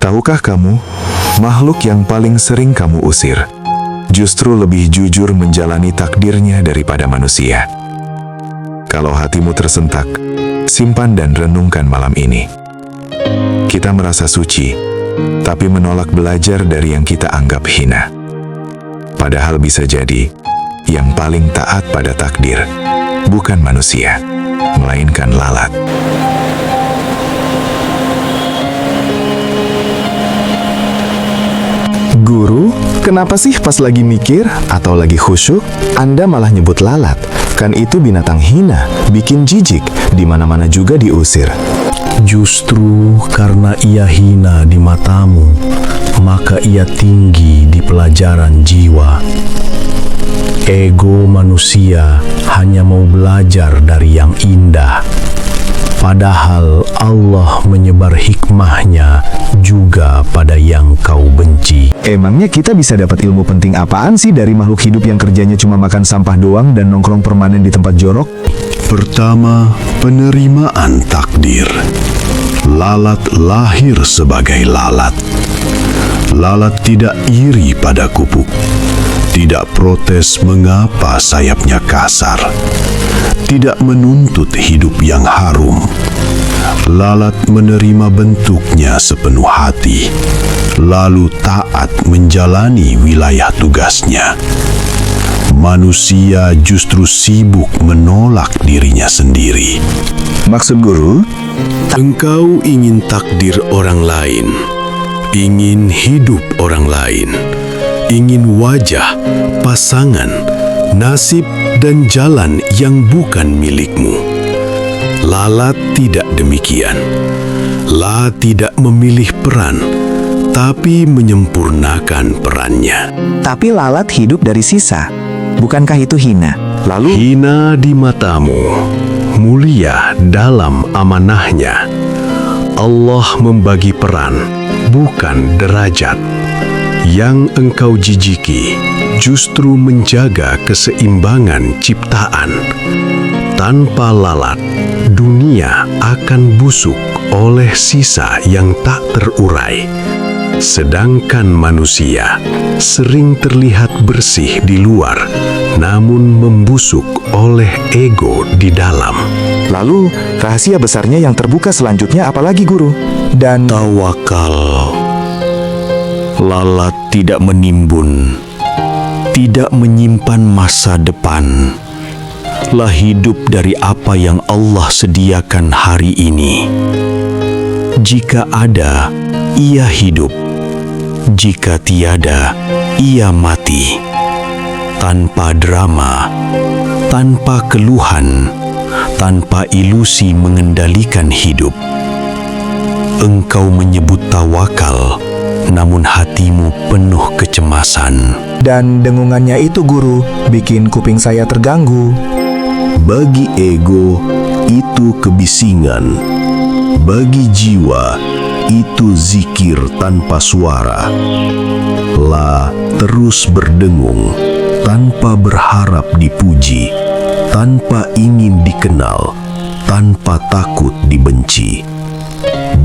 Tahukah kamu, makhluk yang paling sering kamu usir justru lebih jujur menjalani takdirnya daripada manusia. Kalau hatimu tersentak, simpan dan renungkan malam ini. Kita merasa suci, tapi menolak belajar dari yang kita anggap hina. Padahal bisa jadi, yang paling taat pada takdir bukan manusia, melainkan lalat. Guru, kenapa sih pas lagi mikir atau lagi khusyuk, Anda malah nyebut lalat? Kan itu binatang hina, bikin jijik, di mana-mana juga diusir. Justru karena ia hina di matamu, maka ia tinggi di pelajaran jiwa. Ego manusia hanya mau belajar dari yang indah. Padahal Allah menyebar hikmahnya juga pada yang kau benci. Emangnya kita bisa dapat ilmu penting apaan sih dari makhluk hidup yang kerjanya cuma makan sampah doang dan nongkrong permanen di tempat jorok? Pertama, penerimaan takdir. Lalat lahir sebagai lalat. Lalat tidak iri pada kupuk. Tidak protes mengapa sayapnya kasar. Tidak menuntut hidup yang harum. Lalat menerima bentuknya sepenuh hati, lalu taat menjalani wilayah tugasnya. Manusia justru sibuk menolak dirinya sendiri. Maksud guru? Engkau ingin takdir orang lain, ingin hidup orang lain, ingin wajah, pasangan, nasib, dan jalan yang bukan milikmu. Lalat tidak demikian. La tidak memilih peran, tapi menyempurnakan perannya. Tapi lalat hidup dari sisa. Bukankah itu hina? Lalu, Hina di matamu, mulia dalam amanahnya. Allah membagi peran, bukan derajat. Yang engkau jijiki justru menjaga keseimbangan ciptaan. Tanpa lalat, dunia akan busuk oleh sisa yang tak terurai. Sedangkan manusia sering terlihat bersih di luar, namun membusuk oleh ego di dalam. lalu rahasia besarnya yang terbuka selanjutnya apalagi guru? Dan Tawakal. Lalat tidak menimbun, tidak menyimpan masa depan. Lah hidup dari apa yang Allah sediakan hari ini. Jika ada, ia hidup. Jika tiada, ia mati. Tanpa drama, tanpa keluhan, tanpa ilusi mengendalikan hidup. Engkau menyebut tawakal, namun hatimu penuh kecemasan. Dan dengungannya itu guru, bikin kuping saya terganggu. Bagi ego, itu kebisingan. Bagi jiwa, itu zikir tanpa suara. La terus berdengung, tanpa berharap dipuji, tanpa ingin dikenal, tanpa takut dibenci.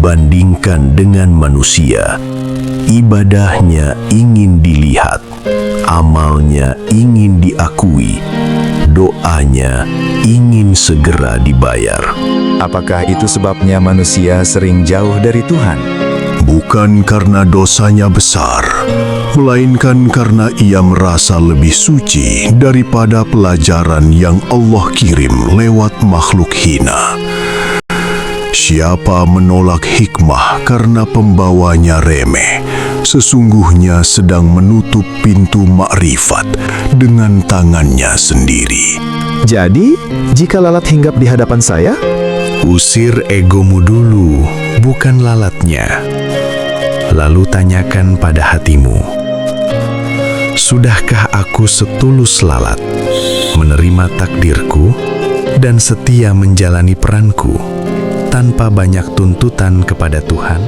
Bandingkan dengan manusia, ibadahnya ingin dilihat, amalnya ingin diakui, doanya ingin segera dibayar. Apakah itu sebabnya manusia sering jauh dari Tuhan? Bukan karena dosanya besar, melainkan karena ia merasa lebih suci daripada pelajaran yang Allah kirim lewat makhluk hina. Siapa menolak hikmah karena pembawanya remeh, sesungguhnya sedang menutup pintu makrifat dengan tangannya sendiri. Jadi, jika lalat hinggap di hadapan saya, Usir egomu dulu, bukan lalatnya. Lalu tanyakan pada hatimu, sudahkah aku setulus lalat, menerima takdirku, dan setia menjalani peranku, tanpa banyak tuntutan kepada Tuhan?